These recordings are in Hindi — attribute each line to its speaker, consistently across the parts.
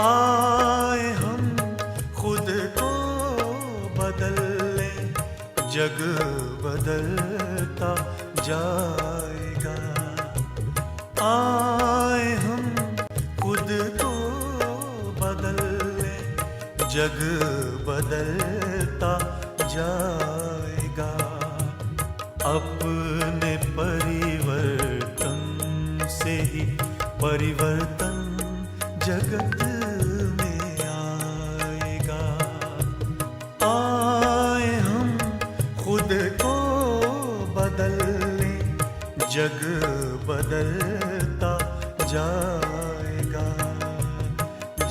Speaker 1: आए हम खुद को बदल ले, जग बदलता जाएगा। आए हम खुद को बदल ले, जग बदलता जाएगा। अपने परिवर्तन से ही परिवर्तन जगत में आएगा। आए हम खुद को बदल ले, जग बदलता जाएगा।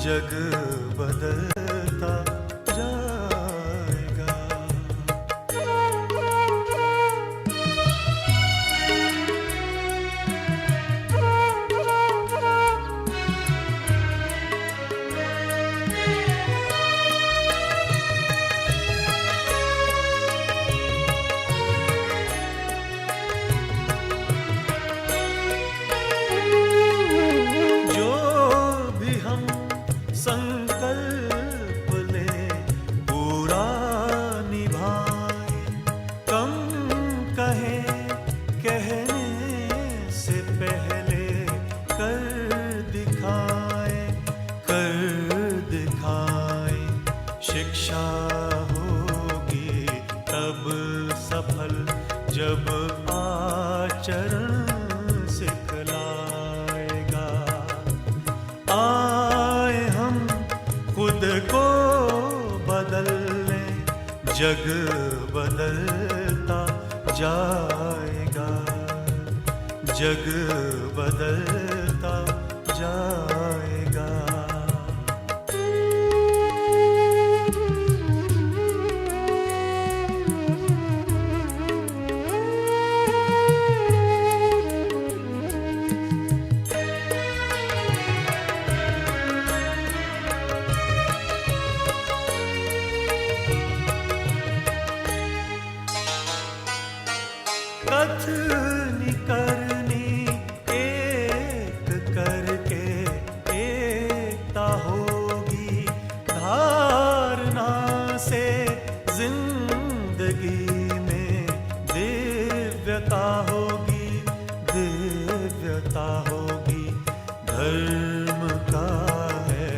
Speaker 1: जग बदलता जाएगा। संकल्प ले पूरा निभाए, कम कहे कहने से पहले कर दिखाए, कर दिखाए। शिक्षा होगी तब सफल जब आचरण सिखलाएगा। आए हम खुद को बदल ले, जग बदलता जाएगा। जग बदलता जाएगा। कथनी करनी एक करके एकता होगी, धारणा से जिंदगी में दिव्यता होगी, दिव्यता होगी। धर्म का है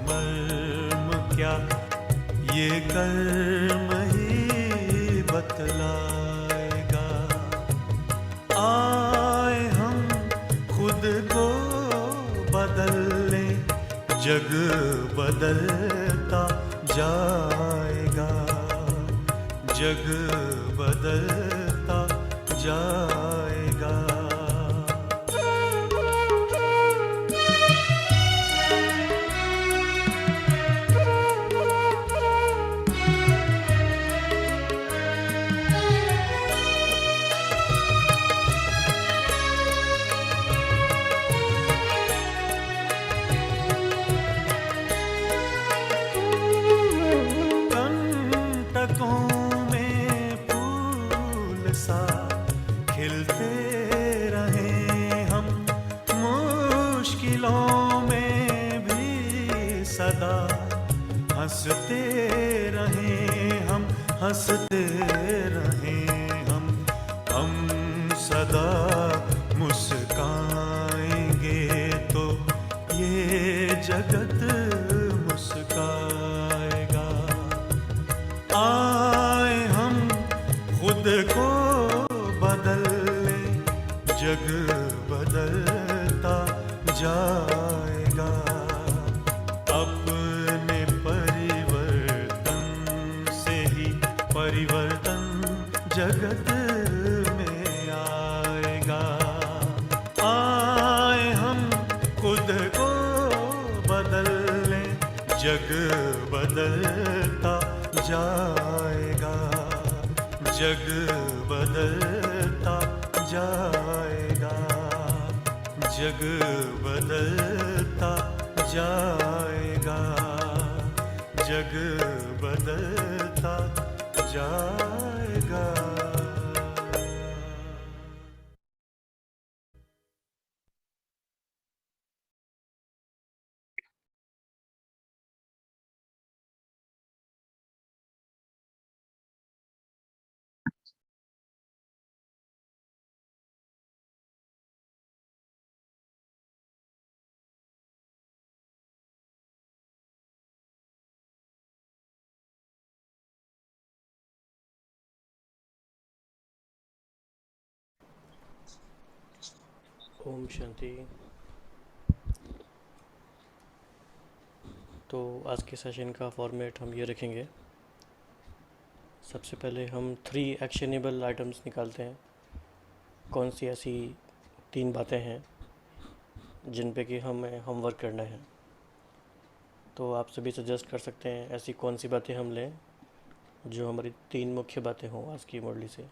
Speaker 1: मर्म क्या, ये कर्म ही बतलाएगा। आए हम खुद को बदल ले, जग बदलता जाएगा। जग बदलता जाएगा। में फूल सा खिलते रहे हम, मुश्किलों में भी सदा हंसते रहे हम, हंसते रहे हम। हम सदा मुस्काएंगे तो ये जगत मुस्काएगा। आए हम खुद को बदल ले, जग बदलता जाएगा। अपने परिवर्तन से ही परिवर्तन जगत में आएगा। आए हम खुद को बदल ले, जग बदलता जाएगा। जग बदलता जाएगा। जग बदलता जाएगा। जग बदलता जाएगा।
Speaker 2: ओम शांति। तो आज के सेशन का फॉर्मेट हम ये रखेंगे। सबसे पहले हम 3 एक्शनेबल आइटम्स निकालते हैं। कौन सी ऐसी 3 बातें हैं जिन पे कि हमें होमवर्क करना है। तो आप सभी सजेस्ट कर सकते हैं ऐसी कौन सी बातें हम लें जो हमारी 3 मुख्य बातें हों आज की मुरली से।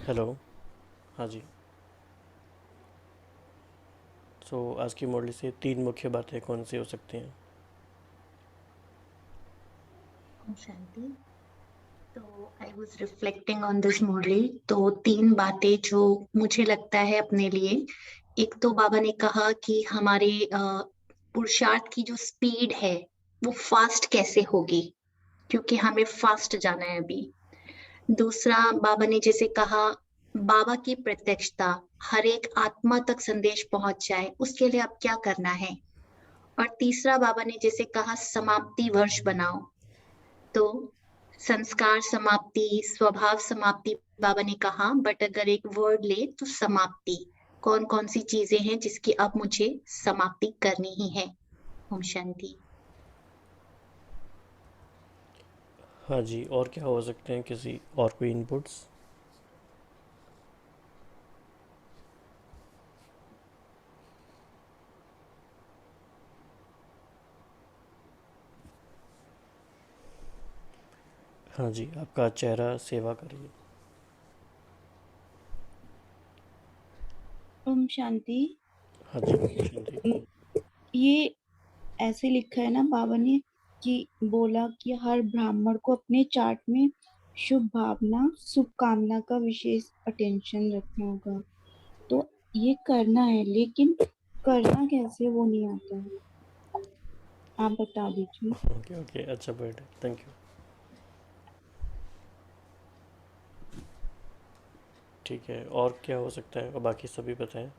Speaker 2: हेलो। हाँ जी। सो आज की मुरली से 3 मुख्य बातें कौन सी हो सकती हैं।
Speaker 3: ओम शांति। तो I was reflecting on this murli. तो तीन बातें जो मुझे लगता है अपने लिए, एक तो बाबा ने कहा कि हमारे पुरुषार्थ की जो स्पीड है वो फास्ट कैसे होगी, क्योंकि हमें फास्ट जाना है अभी। दूसरा, बाबा ने जैसे कहा बाबा की प्रत्यक्षता, हर एक आत्मा तक संदेश पहुंच जाए, उसके लिए अब क्या करना है। और तीसरा, बाबा ने जैसे कहा समाप्ति वर्ष बनाओ। तो संस्कार समाप्ति, स्वभाव समाप्ति बाबा ने कहा, बट अगर एक वर्ड ले तो समाप्ति। कौन कौन सी चीजें हैं जिसकी अब मुझे समाप्ति करनी ही है। ओम शांति।
Speaker 2: हाँ जी, और क्या हो सकते हैं, किसी और कोई इनपुट्स। हाँ जी, आपका चेहरा सेवा करिए।
Speaker 4: ओम शांति।
Speaker 2: हाँ जी, ओम शांति।
Speaker 4: ये ऐसे लिखा है ना बाबा ने कि बोला कि हर ब्राह्मण को अपने चार्ट में शुभ भावना शुभ कामना का विशेष अटेंशन रखना होगा। तो ये करना है, लेकिन करना कैसे वो नहीं आता है। आप बता दीजिए।
Speaker 2: ओके ओके, अच्छा पॉइंट है, थैंक यू। ठीक है, और क्या हो सकता है, और बाकी सभी बताएं।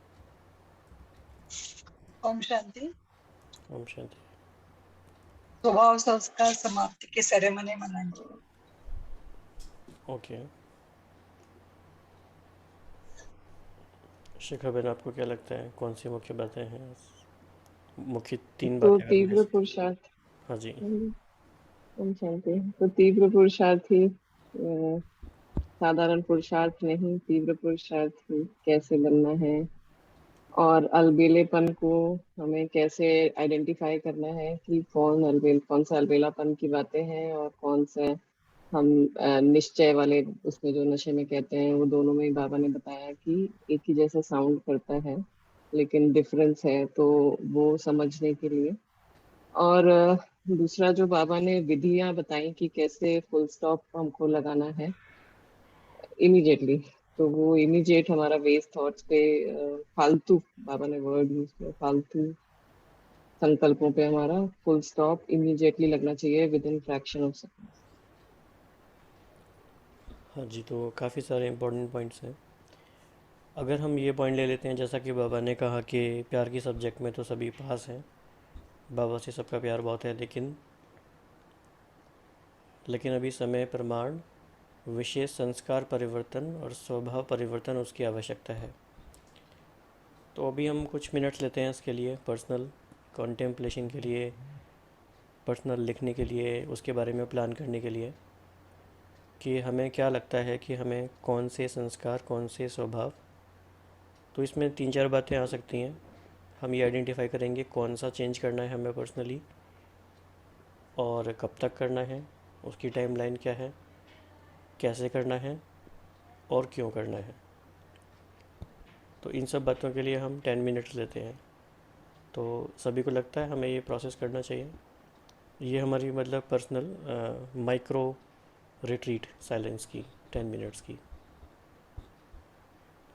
Speaker 5: ओम शांति।
Speaker 2: ओम शांति।
Speaker 5: स्वभाव संस्कार समाप्ति की सेरेमनी मनाएंगे।
Speaker 2: ओके। शिखा बहन, आपको क्या लगता है कौन सी मुख्य बातें हैं, मुख्य 3
Speaker 6: तो
Speaker 2: बातें अगर मैं।
Speaker 6: तीव्र पुरुषार्थ।
Speaker 2: हाँ जी।
Speaker 6: ओम शांति। तो तीव्र पुरुषार्थ ही साधारण पुरुषार्थ नहीं, तीव्र पुरुषार्थ ही कैसे बनना है, और अलबेलेपन को हमें कैसे आइडेंटिफाई करना है कि कौन सा अलबेलापन की बातें हैं और कौन सा हम निश्चय वाले, उसमें जो नशे में कहते हैं, वो दोनों में ही बाबा ने बताया कि एक ही जैसा साउंड करता है लेकिन डिफरेंस है, तो वो समझने के लिए। और दूसरा जो बाबा ने विधियां बताई कि कैसे फुल स्टॉप हमको लगाना है इमीडिएटली, तो वो इमीडिएट हमारा वेस्ट थॉट्स पे, फालतू, बाबा ने वर्ड यूज किया, फालतू संकल्पों पे हमारा फुल स्टॉप इमीडिएटली लगना चाहिए with in fraction of second.
Speaker 2: हाँ जी, तो काफ़ी सारे इंपॉर्टेंट पॉइंट्स हैं। अगर हम ये पॉइंट ले लेते हैं, जैसा कि बाबा ने कहा कि प्यार की सब्जेक्ट में तो सभी पास हैं, बाबा से सबका प्यार बहुत है, लेकिन अभी समय प्रमाण विशेष संस्कार परिवर्तन और स्वभाव परिवर्तन उसकी आवश्यकता है। तो अभी हम कुछ मिनट्स लेते हैं इसके लिए, पर्सनल कॉन्टेम्पलेशन के लिए, पर्सनल लिखने के लिए, उसके बारे में प्लान करने के लिए कि हमें क्या लगता है कि हमें कौन से संस्कार, कौन से स्वभाव। तो इसमें 3-4 बातें आ सकती हैं। हम ये आइडेंटिफाई करेंगे कौन सा चेंज करना है हमें पर्सनली, और कब तक करना है, उसकी टाइमलाइन क्या है, कैसे करना है और क्यों करना है। तो इन सब बातों के लिए हम 10 मिनट्स लेते हैं। तो सभी को लगता है हमें ये प्रोसेस करना चाहिए। ये हमारी मतलब पर्सनल माइक्रो रिट्रीट साइलेंस की 10 मिनट्स की।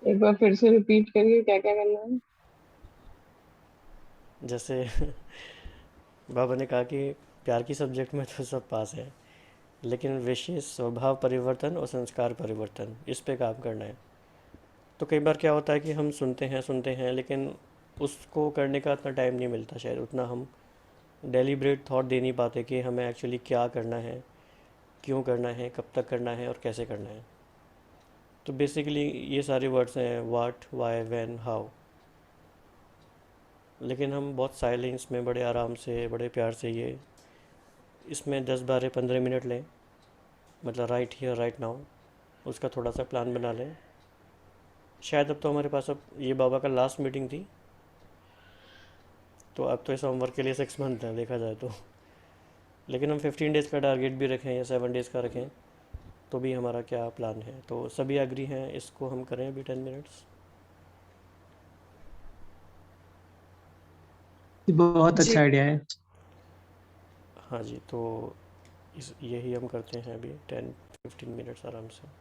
Speaker 6: एक बार फिर से रिपीट करिए, क्या क्या करना है।
Speaker 2: जैसे बाबा ने कहा कि प्यार की सब्जेक्ट में तो सब पास है, लेकिन विशेष स्वभाव परिवर्तन और संस्कार परिवर्तन, इस पे काम करना है। तो कई बार क्या होता है कि हम सुनते हैं लेकिन उसको करने का इतना टाइम नहीं मिलता, शायद उतना हम डेलिब्रेट थॉट दे नहीं पाते कि हमें एक्चुअली क्या करना है, क्यों करना है, कब तक करना है और कैसे करना है। तो बेसिकली ये सारे वर्ड्स हैं, वाट, वाई, व्हेन, हाउ। लेकिन हम बहुत साइलेंस में, बड़े आराम से, बड़े प्यार से ये इसमें 10, 12, 15 मिनट लें, मतलब राइट हियर राइट नाउ, उसका थोड़ा सा प्लान बना लें। शायद अब तो हमारे पास, अब ये बाबा का लास्ट मीटिंग थी, तो अब तो इस होमवर्क के लिए 6 मंथ है देखा जाए तो। लेकिन हम 15 डेज़ का टारगेट भी रखें या 7 डेज़ का रखें तो भी हमारा क्या प्लान है। तो सभी एग्री हैं इसको हम करें अभी 10 मिनट्स?
Speaker 7: ये बहुत
Speaker 5: जी
Speaker 7: अच्छा आइडिया है।
Speaker 2: हाँ जी, तो यही हम करते हैं अभी 10, 15 मिनट्स आराम से।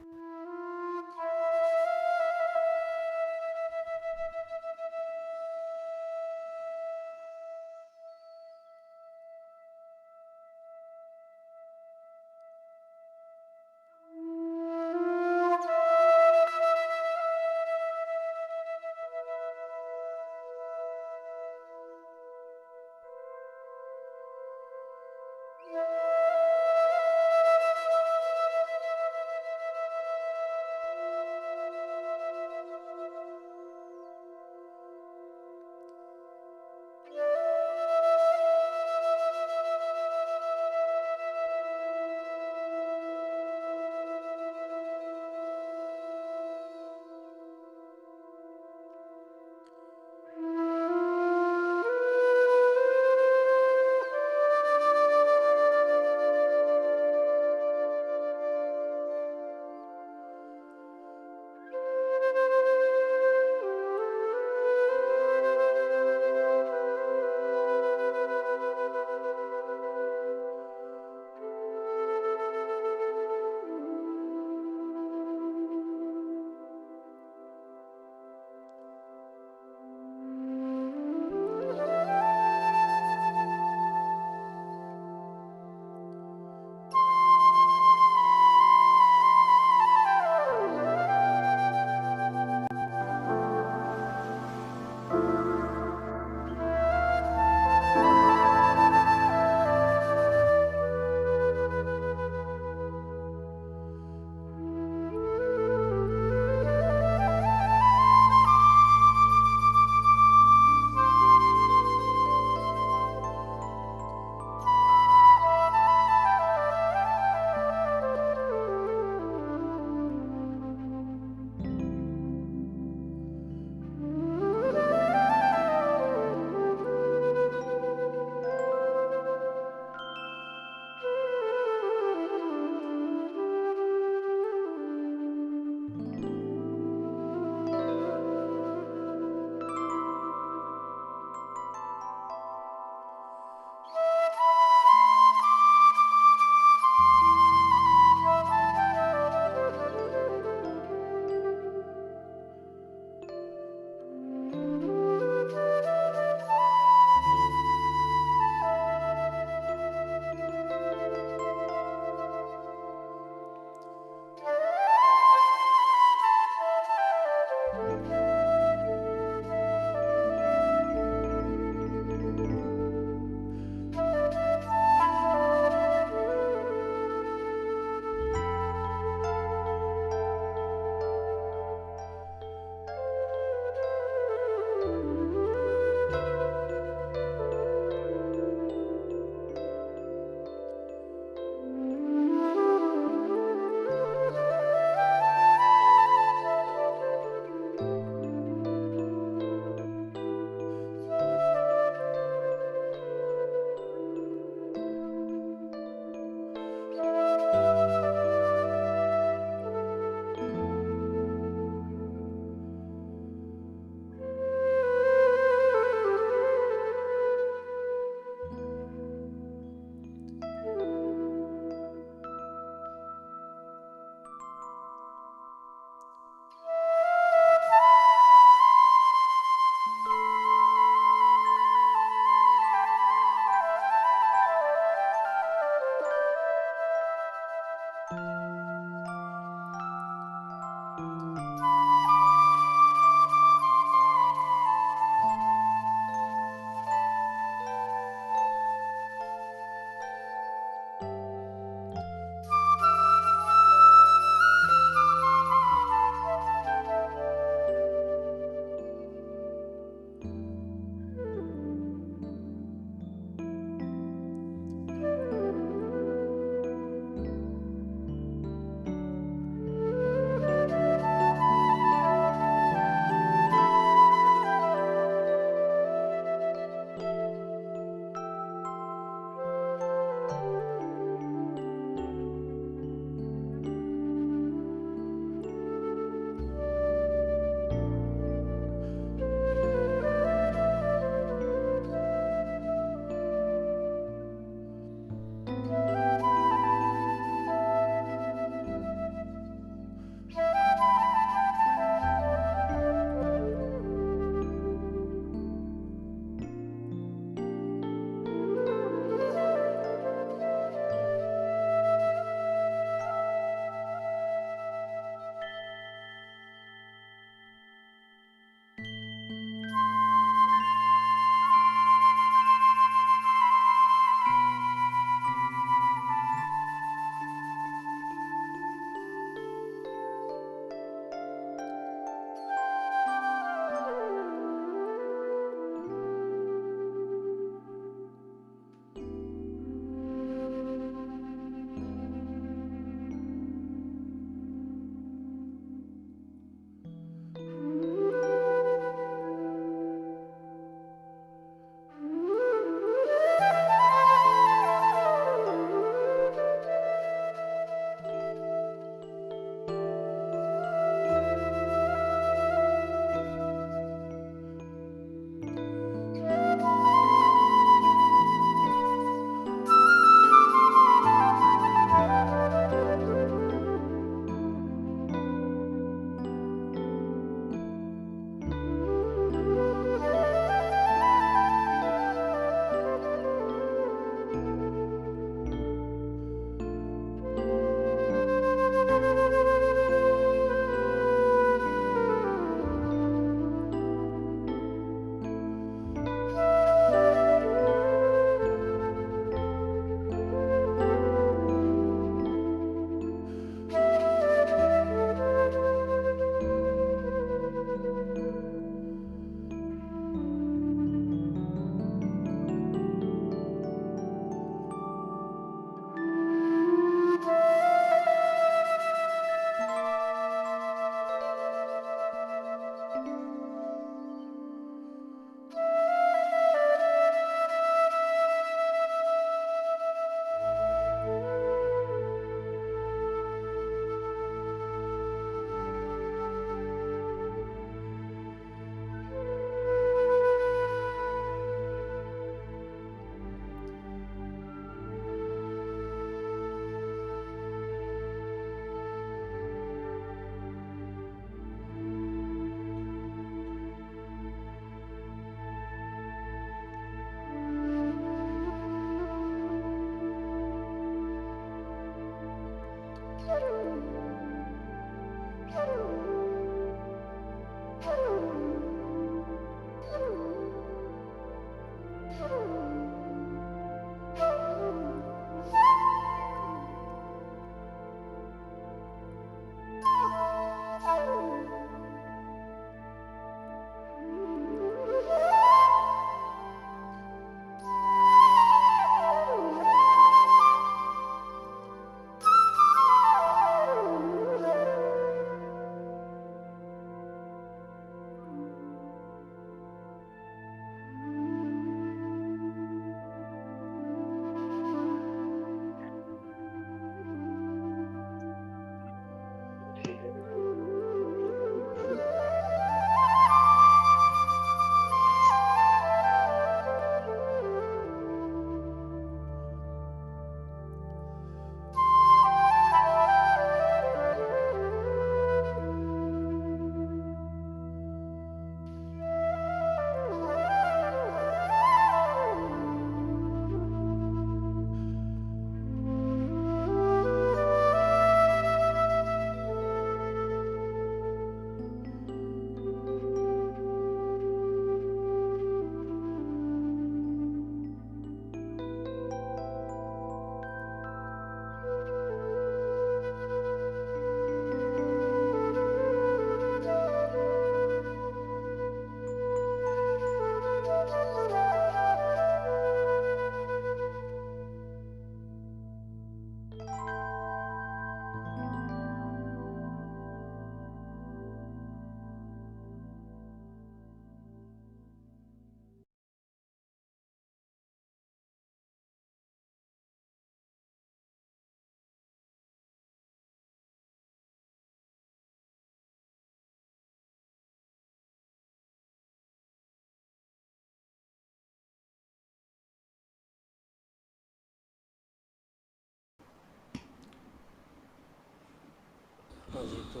Speaker 2: तो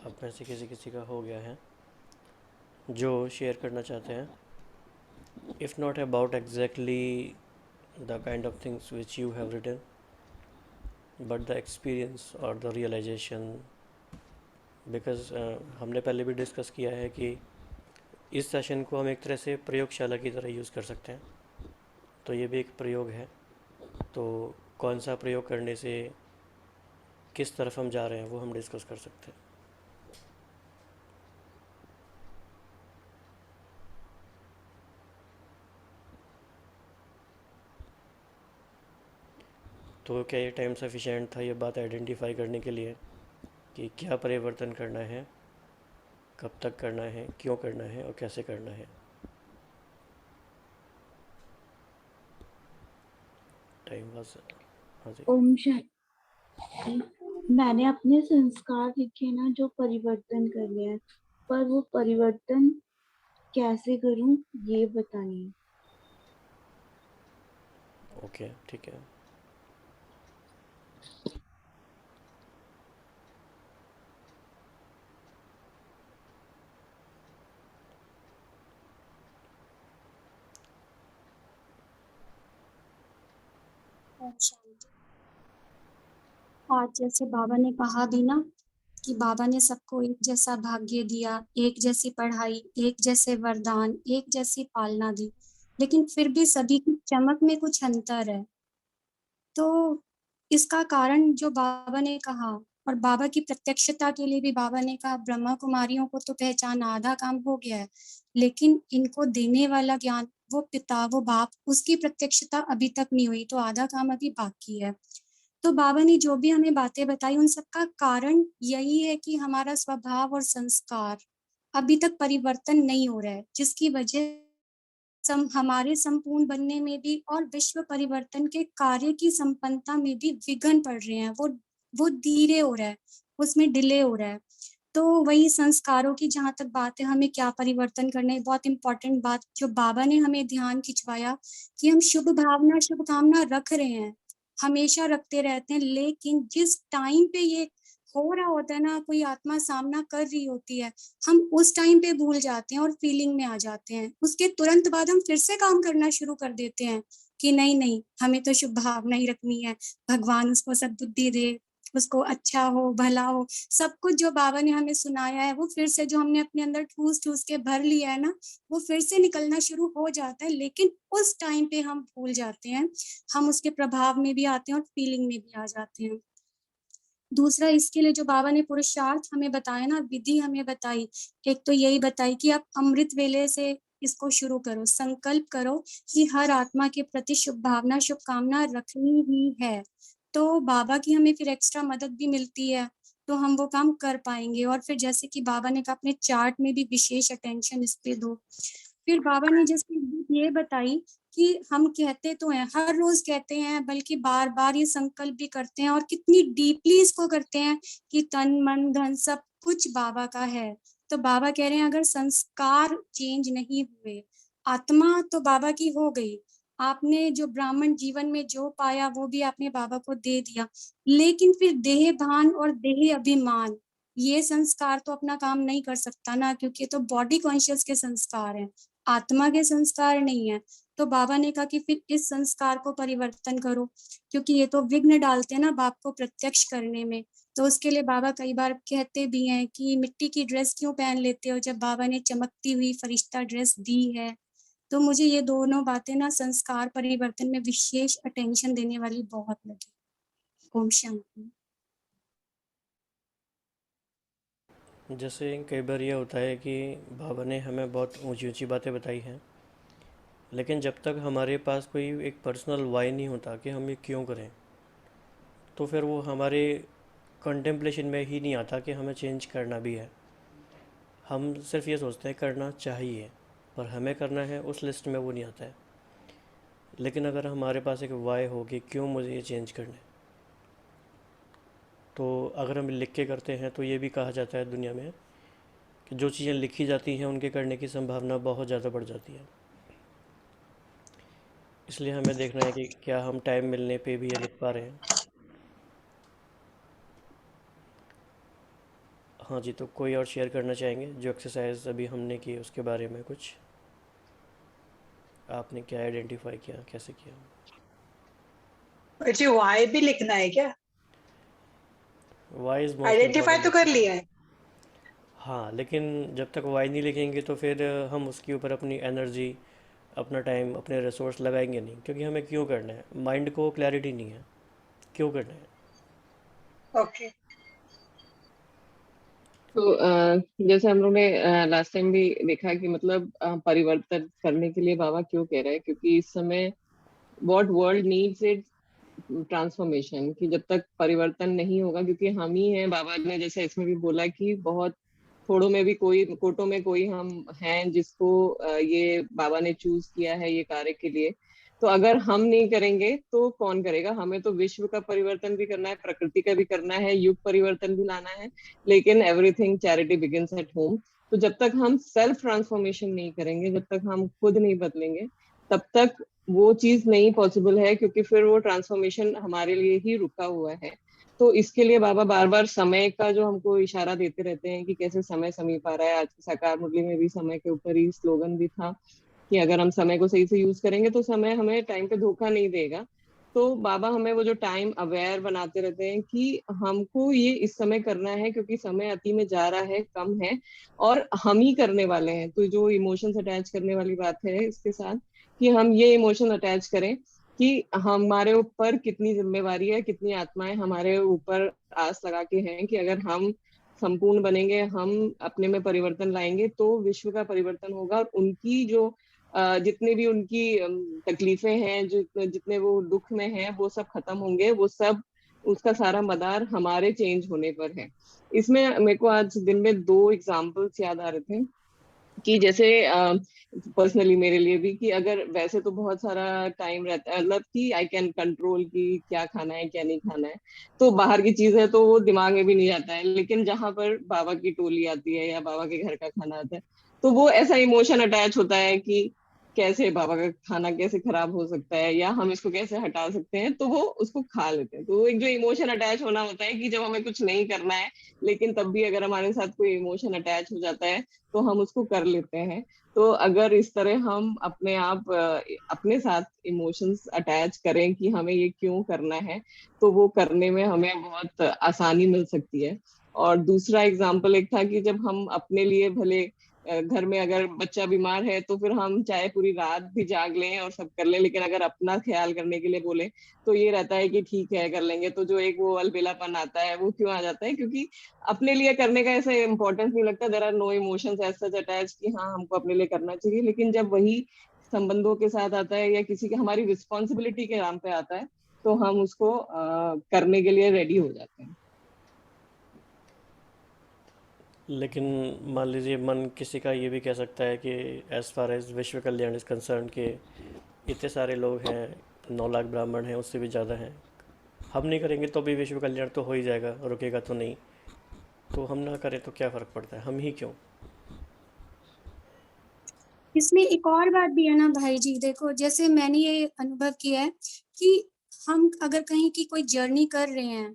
Speaker 2: आप में से किसी किसी का हो गया है जो शेयर करना चाहते हैं, if not about exactly the kind of things which you have written, but the experience और द रियलाइजेशन। बिकॉज़ हमने पहले भी डिस्कस किया है कि इस सेशन को हम एक तरह से प्रयोगशाला की तरह यूज़ कर सकते हैं, तो ये भी एक प्रयोग है। तो कौन सा प्रयोग करने से किस तरफ हम जा रहे हैं वो हम डिस्कस कर सकते हैं। तो क्या ये टाइम सफिशिएंट था ये बात आइडेंटिफाई करने के लिए कि क्या परिवर्तन करना है, कब तक करना है, क्यों करना है और कैसे करना है? टाइम वाज, हाँ जी।
Speaker 4: ओम शांति। मैंने अपने संस्कार लिखे ना जो परिवर्तन करने हैं, पर वो परिवर्तन कैसे करूं ये बताइए।
Speaker 2: ओके, ठीक है।
Speaker 7: ओम शांति। आज जैसे बाबा ने कहा भी ना कि बाबा ने सबको एक जैसा भाग्य दिया, एक जैसी पढ़ाई, एक जैसे वरदान, एक जैसी पालना दी, लेकिन फिर भी सभी की चमक में कुछ अंतर है। तो इसका कारण जो बाबा ने कहा, और बाबा की प्रत्यक्षता के लिए भी बाबा ने कहा ब्रह्मा कुमारियों को तो पहचान आधा काम हो गया है, लेकिन इनको देने वाला ज्ञान, वो पिता, वो बाप, उसकी प्रत्यक्षता अभी तक नहीं हुई, तो आधा काम अभी बाकी है। तो बाबा ने जो भी हमें बातें बताई उन सबका कारण यही है कि हमारा स्वभाव और संस्कार अभी तक परिवर्तन नहीं हो रहा है, जिसकी वजह हमारे संपूर्ण बनने में भी और विश्व परिवर्तन के कार्य की संपन्नता में भी विघ्न पड़ रहे हैं। वो धीरे हो रहा है, उसमें डिले हो रहा है। तो वही संस्कारों की जहाँ तक बात है, हमें क्या परिवर्तन करना है, बहुत इंपॉर्टेंट बात जो बाबा ने हमें ध्यान खिंचवाया कि हम शुभ भावना, शुभकामना रख रहे हैं, हमेशा रखते रहते हैं, लेकिन जिस टाइम पे ये हो रहा होता है ना, कोई आत्मा सामना कर रही होती है, हम उस टाइम पे भूल जाते हैं और फीलिंग में आ जाते हैं। उसके तुरंत बाद हम फिर से काम करना शुरू कर देते हैं कि नहीं नहीं, हमें तो शुभ भावना ही रखनी है, भगवान उसको सद्बुद्धि दे, उसको अच्छा हो, भला हो। सब कुछ जो बाबा ने हमें सुनाया है वो फिर से जो हमने अपने अंदर ठूस ठूस के भर लिया है ना, वो फिर से निकलना शुरू हो जाता है, लेकिन उस टाइम पे हम भूल जाते हैं, हम उसके प्रभाव में भी आते हैं और फीलिंग में भी आ जाते हैं। दूसरा, इसके लिए जो बाबा ने पुरुषार्थ हमें बताया ना, विधि हमें बताई, एक तो यही बताई कि आप अमृत वेले से इसको शुरू करो, संकल्प करो कि हर आत्मा के प्रति शुभ भावना, शुभकामना रखनी ही है। तो बाबा की हमें फिर एक्स्ट्रा मदद भी मिलती है, तो हम वो काम कर पाएंगे। और फिर जैसे कि बाबा ने कहा अपने चार्ट में भी विशेष अटेंशन इस पे दो। फिर बाबा ने जैसे ये बताई कि हम कहते तो हैं, हर रोज कहते हैं, बल्कि बार बार ये संकल्प भी करते हैं और कितनी डीपली इसको करते हैं कि तन मन धन सब कुछ बाबा का है। तो बाबा कह रहे हैं अगर संस्कार चेंज नहीं हुए, आत्मा तो बाबा की हो गई, आपने जो ब्राह्मण जीवन में जो पाया वो भी आपने बाबा को दे दिया, लेकिन फिर देह भान और देह अभिमान, ये संस्कार तो अपना काम नहीं कर सकता ना, क्योंकि ये तो बॉडी कॉन्शियस के संस्कार हैं, आत्मा के संस्कार नहीं है। तो बाबा ने कहा कि फिर इस संस्कार को परिवर्तन करो, क्योंकि ये तो विघ्न डालते हैं ना बाप को प्रत्यक्ष करने में। तो उसके लिए बाबा कई बार कहते भी हैं कि मिट्टी की ड्रेस क्यों पहन लेते हो जब बाबा ने चमकती हुई फरिश्ता ड्रेस दी है। तो मुझे ये दोनों बातें ना संस्कार परिवर्तन में विशेष अटेंशन देने वाली बहुत लगी। ओम शांति।
Speaker 2: जैसे कई बार ये होता है कि बाबा ने हमें बहुत ऊंची ऊंची बातें बताई हैं, लेकिन जब तक हमारे पास कोई एक पर्सनल वाई नहीं होता कि हम ये क्यों करें, तो फिर वो हमारे कंटेम्पलेशन में ही नहीं आता कि हमें चेंज करना भी है। हम सिर्फ ये सोचते हैं करना चाहिए, पर हमें करना है उस लिस्ट में वो नहीं आता है। लेकिन अगर हमारे पास एक वाई हो कि क्यों मुझे ये चेंज करना है, तो अगर हम लिख के करते हैं तो ये भी कहा जाता है दुनिया में कि जो चीज़ें लिखी जाती हैं उनके करने की संभावना बहुत ज़्यादा बढ़ जाती है। इसलिए हमें देखना है कि क्या हम टाइम मिलने पे भी ये लिख पा रहे हैं। हाँ जी, तो कोई और शेयर करना चाहेंगे जो एक्सरसाइज अभी हमने की उसके बारे में कुछ? आपने क्या आइडेंटिफाई किया, कैसे किया?
Speaker 5: जी वाई भी लिखना है क्या?
Speaker 2: वाई इज़ मोस्ट
Speaker 5: आइडेंटिफाई तो
Speaker 2: इम्पॉर्टेंट
Speaker 5: कर
Speaker 2: एक्चुअली।
Speaker 5: लिया है।
Speaker 2: हाँ, लेकिन जब तक वाई नहीं लिखेंगे तो फिर हम उसके ऊपर अपनी एनर्जी, अपना टाइम, अपने रिसोर्स लगाएंगे नहीं, क्योंकि हमें क्यों करना है, माइंड को क्लैरिटी नहीं है क्यों करना है।
Speaker 5: ओके।
Speaker 6: तो जैसे हम लोग ने लास्ट टाइम भी देखा कि मतलब परिवर्तन करने के लिए बाबा क्यों कह रहे हैं, क्योंकि इस समय what world needs it transformation, कि जब तक परिवर्तन नहीं होगा, क्योंकि हम ही हैं, बाबा ने जैसे इसमें भी बोला कि बहुत थोड़ों में भी कोई, कोटों में कोई हम हैं जिसको ये बाबा ने चूज किया है ये कार्य के लिए। तो अगर हम नहीं करेंगे तो कौन करेगा? हमें तो विश्व का परिवर्तन भी करना है, प्रकृति का भी करना है, युग परिवर्तन भी लाना है, लेकिन everything charity begins at home. तो जब तक हम सेल्फ ट्रांसफॉर्मेशन नहीं करेंगे, जब तक हम खुद नहीं बदलेंगे, तब तक वो चीज नहीं पॉसिबल है, क्योंकि फिर वो ट्रांसफॉर्मेशन हमारे लिए ही रुका हुआ है। तो इसके लिए बाबा बार बार समय का जो हमको इशारा देते रहते हैं कि कैसे समय समीप आ रहा है। आज की साकार मुरली में भी समय के ऊपर ही स्लोगन भी था कि अगर हम समय को सही से यूज करेंगे तो समय हमें टाइम पे धोखा नहीं देगा। तो बाबा हमें वो जो टाइम अवेयर बनाते रहते हैं कि हमको ये इस समय करना है, क्योंकि समय अति में जा रहा है, कम है, और हम ही करने वाले हैं। तो जो इमोशंस अटैच करने वाली बात है इसके साथ, कि हम ये इमोशन अटैच करें कि हमारे ऊपर कितनी जिम्मेवारी है, कितनी आत्माएं हमारे ऊपर आस लगा के हैं कि अगर हम संपूर्ण बनेंगे, हम अपने में परिवर्तन लाएंगे, तो विश्व का परिवर्तन होगा। और उनकी जो जितने भी उनकी तकलीफें हैं, जो जितने वो दुख में हैं, वो सब खत्म होंगे। वो सब, उसका सारा मदार हमारे चेंज होने पर है। इसमें मेरे को आज दिन में दो एग्जाम्पल्स याद आ रहे थे कि जैसे पर्सनली मेरे लिए भी, कि अगर वैसे तो बहुत सारा टाइम रहता है, मतलब कि आई कैन कंट्रोल कि क्या खाना है क्या नहीं खाना है, तो बाहर की चीज है तो वो दिमाग में भी नहीं जाता है। लेकिन जहां पर बाबा की टोली आती है या बाबा के घर का खाना आता है, तो वो ऐसा इमोशन अटैच होता है कि कैसे बाबा का खाना कैसे खराब हो सकता है, या हम इसको कैसे हटा सकते हैं, तो वो उसको खा लेते हैं। तो वो एक जो इमोशन अटैच होना होता है कि जब हमें कुछ नहीं करना है, लेकिन तब भी अगर हमारे साथ कोई इमोशन अटैच हो जाता है तो हम उसको कर लेते हैं। तो अगर इस तरह हम अपने आप अपने साथ इमोशंस अटैच करें कि हमें ये क्यों करना है, तो वो करने में हमें बहुत आसानी मिल सकती है। और दूसरा एग्जाम्पल एक था कि जब हम अपने लिए भले घर में अगर बच्चा बीमार है तो फिर हम चाहे पूरी रात भी जाग लें और सब कर लें, लेकिन अगर अपना ख्याल करने के लिए बोले तो ये रहता है कि ठीक है कर लेंगे। तो जो एक वो अलबेलापन आता है, वो क्यों आ जाता है? क्योंकि अपने लिए करने का ऐसा इंपॉर्टेंस नहीं लगता। There are no emotions as such attach कि हाँ हमको अपने लिए करना चाहिए। लेकिन जब वही संबंधों के साथ आता है या किसी की हमारी रिस्पॉन्सिबिलिटी के नाम पे आता है, तो हम उसको करने के लिए रेडी हो जाते हैं।
Speaker 2: लेकिन मान लीजिए मन किसी का ये भी कह सकता है कि एज़ फार एज विश्व कल्याण इज़ कंसर्न के इतने सारे लोग हैं, 9 लाख ब्राह्मण हैं, उससे भी ज़्यादा हैं, हम नहीं करेंगे तो भी विश्व कल्याण तो हो ही जाएगा, रुकेगा तो नहीं। तो हम ना करें तो क्या फ़र्क पड़ता है, हम ही क्यों?
Speaker 7: इसमें एक और बात भी है ना भाई जी, देखो जैसे मैंने ये अनुभव किया है कि हम अगर कहीं की कोई जर्नी कर रहे हैं,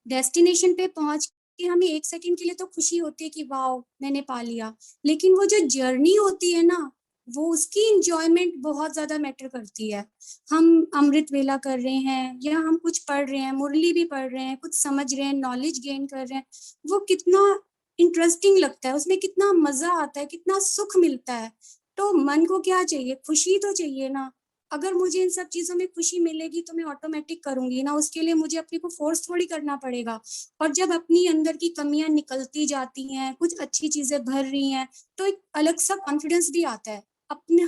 Speaker 7: डेस्टिनेशन पे पहुंच के हमें 1 सेकंड के लिए तो खुशी होती है कि वाओ मैंने पा लिया, लेकिन वो जो जर्नी होती है ना, वो उसकी इंजॉयमेंट बहुत ज्यादा मैटर करती है। हम अमृत वेला कर रहे हैं या हम कुछ पढ़ रहे हैं, मुरली भी पढ़ रहे हैं, कुछ समझ रहे हैं, नॉलेज गेन कर रहे हैं, वो कितना इंटरेस्टिंग लगता है, उसमें कितना मजा आता है, कितना सुख मिलता है। तो मन को क्या चाहिए? खुशी तो चाहिए ना। अगर मुझे इन सब चीजों में खुशी मिलेगी तो मैं ऑटोमेटिक करूंगी ना, उसके लिए मुझे अपने को फोर्स थोड़ी करना पड़ेगा। और जब अपनी अंदर की कमियां निकलती जाती हैं, कुछ अच्छी चीजें भर रही हैं, तो एक अलग सा कॉन्फिडेंस भी आता है।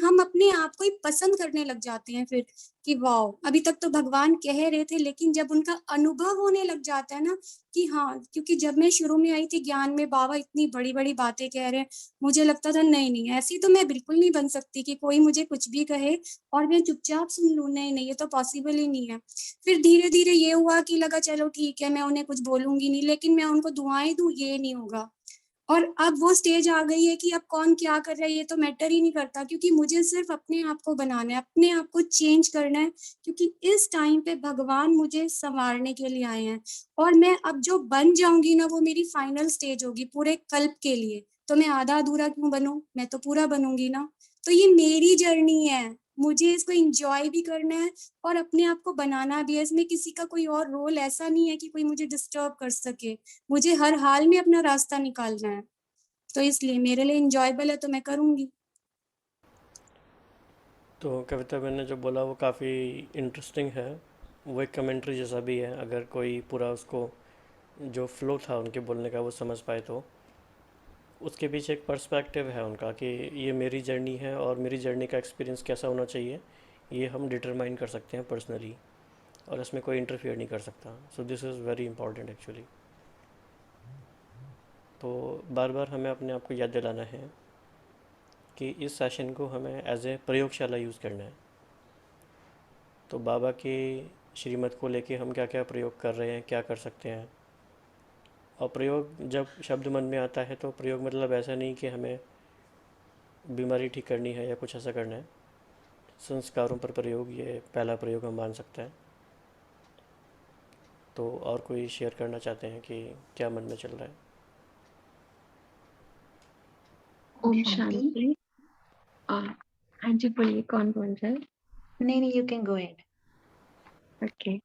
Speaker 7: हम अपने आप को ही पसंद करने लग जाते हैं फिर कि वाओ, अभी तक तो भगवान कह रहे थे, लेकिन जब उनका अनुभव होने लग जाता है ना कि हाँ, क्योंकि जब मैं शुरू में आई थी ज्ञान में, बाबा इतनी बड़ी बड़ी बातें कह रहे हैं, मुझे लगता था नहीं नहीं ऐसी तो मैं बिल्कुल नहीं बन सकती कि कोई मुझे कुछ भी कहे और मैं चुपचाप सुन लूं, नहीं नहीं ये तो पॉसिबल ही नहीं है। फिर धीरे धीरे ये हुआ कि लगा चलो ठीक है, मैं उन्हें कुछ बोलूंगी नहीं, लेकिन मैं उनको दुआएं दूं ये नहीं होगा। और अब वो स्टेज आ गई है कि अब कौन क्या कर रहा है ये तो मैटर ही नहीं करता, क्योंकि मुझे सिर्फ अपने आप को बनाना है, अपने आप को चेंज करना है, क्योंकि इस टाइम पे भगवान मुझे संवारने के लिए आए हैं। और मैं अब जो बन जाऊंगी ना, वो मेरी फाइनल स्टेज होगी पूरे कल्प के लिए। तो मैं आधा अधूरा क्यों बनूं, मैं तो पूरा बनूंगी ना। तो ये मेरी जर्नी है, मुझे इसको एंजॉय भी करना है और अपने आप को बनाना भी है। इसमें किसी का कोई और रोल ऐसा नहीं है कि कोई मुझे डिस्टर्ब कर सके। मुझे हर हाल में अपना रास्ता निकालना है, तो इसलिए मेरे लिए इंजॉयबल है तो मैं करूंगी।
Speaker 2: तो कविता बहन ने जो बोला वो काफ़ी इंटरेस्टिंग है, वो एक कमेंट्री जैसा भी है। अगर कोई पूरा उसको जो फ्लो था उनके बोलने का वो समझ पाए तो उसके पीछे एक पर्सपेक्टिव है उनका कि ये मेरी जर्नी है और मेरी जर्नी का एक्सपीरियंस कैसा होना चाहिए ये हम डिटरमाइन कर सकते हैं पर्सनली, और इसमें कोई इंटरफियर नहीं कर सकता। So this is very important actually. तो बार बार हमें अपने आप को याद दिलाना है कि इस सेशन को हमें एज ए प्रयोगशाला यूज़ करना है। तो बाबा के श्रीमत को लेके हम क्या क्या प्रयोग कर रहे हैं, क्या कर सकते हैं। और प्रयोग जब शब्द मन में आता है तो प्रयोग मतलब ऐसा नहीं कि हमें बीमारी ठीक करनी है या कुछ ऐसा करना है। संस्कारों पर प्रयोग, ये पहला प्रयोग हम मान सकते हैं। तो और कोई शेयर करना चाहते हैं कि क्या मन में चल रहा है?
Speaker 8: ओम शांति। हाँ जी, बोलिए, कौन बोल रहा है?
Speaker 3: नहीं, you can go ahead.
Speaker 8: Okay.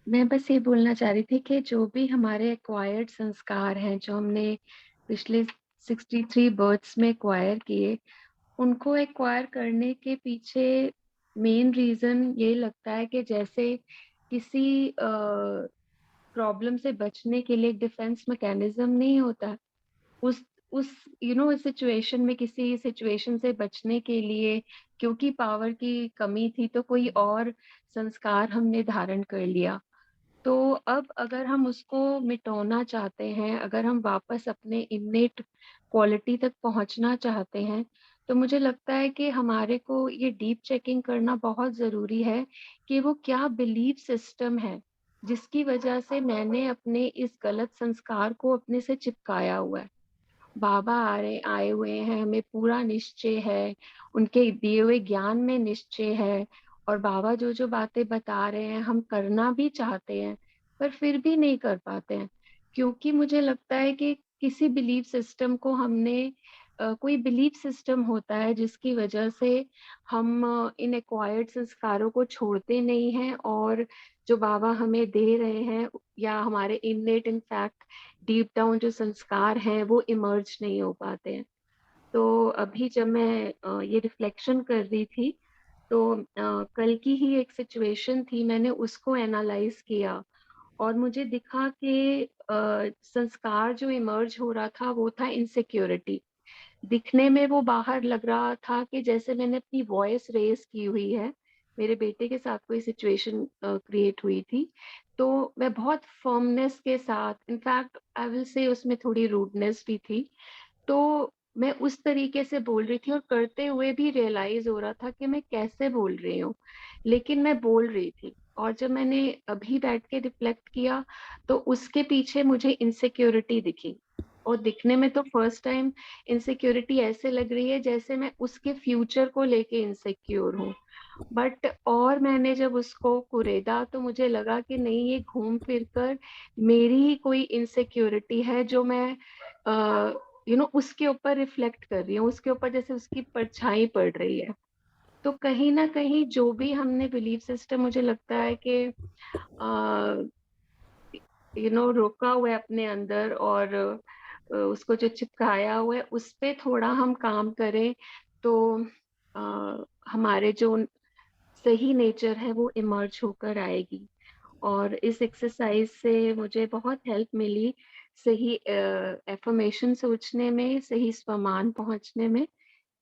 Speaker 8: मैं बस ये बोलना चाह रही थी कि जो भी हमारे एक्वायर्ड संस्कार हैं, जो हमने पिछले 63 बर्थ्स में एक्वायर किए, उनको एक्वायर करने के पीछे मेन रीजन ये लगता है कि जैसे किसी प्रॉब्लम से बचने के लिए एक डिफेंस मैकेनिज्म नहीं होता, उस इस सिचुएशन में, किसी सिचुएशन से बचने के लिए, क्योंकि पावर की कमी थी तो कोई और संस्कार हमने धारण कर लिया। तो अब अगर हम उसको मिटाना चाहते हैं, अगर हम वापस अपने इनेट क्वालिटी तक पहुंचना चाहते हैं, तो मुझे लगता है कि हमारे को ये डीप चेकिंग करना बहुत ज़रूरी है कि वो क्या बिलीफ सिस्टम है जिसकी वजह से मैंने अपने इस गलत संस्कार को अपने से चिपकाया हुआ है। बाबा आए हुए हैं, हमें पूरा निश्चय है, उनके दिए हुए ज्ञान में निश्चय है, और बाबा जो जो बातें बता रहे हैं हम करना भी चाहते हैं पर फिर भी नहीं कर पाते हैं, क्योंकि मुझे लगता है कि किसी बिलीफ सिस्टम को हमने कोई बिलीफ सिस्टम होता है जिसकी वजह से हम इन एक्वायर्ड संस्कारों को छोड़ते नहीं हैं, और जो बाबा हमें दे रहे हैं या हमारे इननेट इनफैक्ट डीप डाउन जो संस्कार हैं वो इमर्ज नहीं हो पाते हैं। तो अभी जब मैं ये रिफ्लेक्शन कर रही थी तो कल की ही एक सिचुएशन थी, मैंने उसको एनालाइज किया और मुझे दिखा कि संस्कार जो इमर्ज हो रहा था वो था इनसिक्योरिटी। दिखने में वो बाहर लग रहा था कि जैसे मैंने अपनी वॉइस रेज की हुई है, मेरे बेटे के साथ कोई सिचुएशन क्रिएट हुई थी, तो मैं बहुत फर्मनेस के साथ, इनफैक्ट आई विल से उसमें थोड़ी रूडनेस भी थी, तो मैं उस तरीके से बोल रही थी और करते हुए भी रियलाइज हो रहा था कि मैं कैसे बोल रही हूँ, लेकिन मैं बोल रही थी। और जब मैंने अभी बैठ के रिफ्लेक्ट किया तो उसके पीछे मुझे इनसिक्योरिटी दिखी, और दिखने में तो फर्स्ट टाइम इनसिक्योरिटी ऐसे लग रही है जैसे मैं उसके फ्यूचर को लेके इनसिक्योर हूँ। बट और मैंने जब उसको कुरेदा तो मुझे लगा कि नहीं, ये घूम फिर कर मेरी ही कोई इनसिक्योरिटी है जो मैं उसके ऊपर रिफ्लेक्ट कर रही हूँ, उसके ऊपर जैसे उसकी परछाई पड़ रही है। तो कहीं ना कहीं जो भी हमने बिलीफ सिस्टम, मुझे लगता है कि रोका हुआ है अपने अंदर और उसको जो चिपकाया हुआ है उस पे थोड़ा हम काम करें तो हमारे जो सही नेचर है वो इमर्ज होकर आएगी। और इस एक्सरसाइज से मुझे बहुत हेल्प मिली सही एफर्मेशन सोचने में, सही स्वमान पहुंचने में,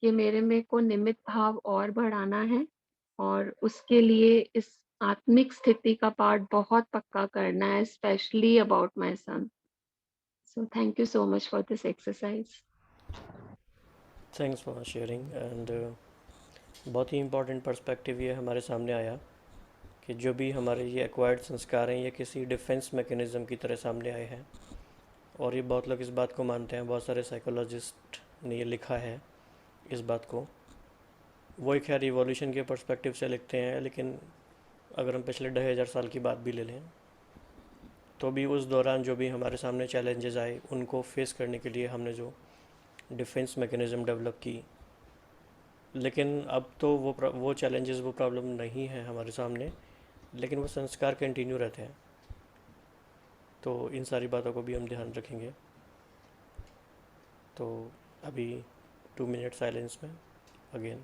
Speaker 8: कि मेरे में को निमित भाव और बढ़ाना है और उसके लिए इस आत्मिक स्थिति का पार्ट बहुत पक्का करना है, specially about my son. So thank you so much for this exercise.
Speaker 2: Thanks for sharing. And बहुत ही इम्पोर्टेंट पर्सपेक्टिव ये हमारे सामने आया कि जो भी हमारे ये एक्वायर्ड संस्कार हैं ये किसी डिफेंस मैकेनिज़्म की तरह सामने आए हैं, और ये बहुत लोग इस बात को मानते हैं, बहुत सारे साइकोलॉजिस्ट ने ये लिखा है इस बात को। वही खैर इवोल्यूशन के पर्सपेक्टिव से लिखते हैं, लेकिन अगर हम पिछले 2500 साल की बात भी ले लें तो भी उस दौरान जो भी हमारे सामने चैलेंजेस आए उनको फेस करने के लिए हमने जो डिफेंस मैकेनिज़्म डेवलप की, लेकिन अब तो वो चैलेंजेस, वो प्रॉब्लम नहीं है हमारे सामने, लेकिन वो संस्कार कंटिन्यू रहते हैं। तो इन सारी बातों को भी हम ध्यान रखेंगे। तो अभी 2 मिनट साइलेंस में अगेन।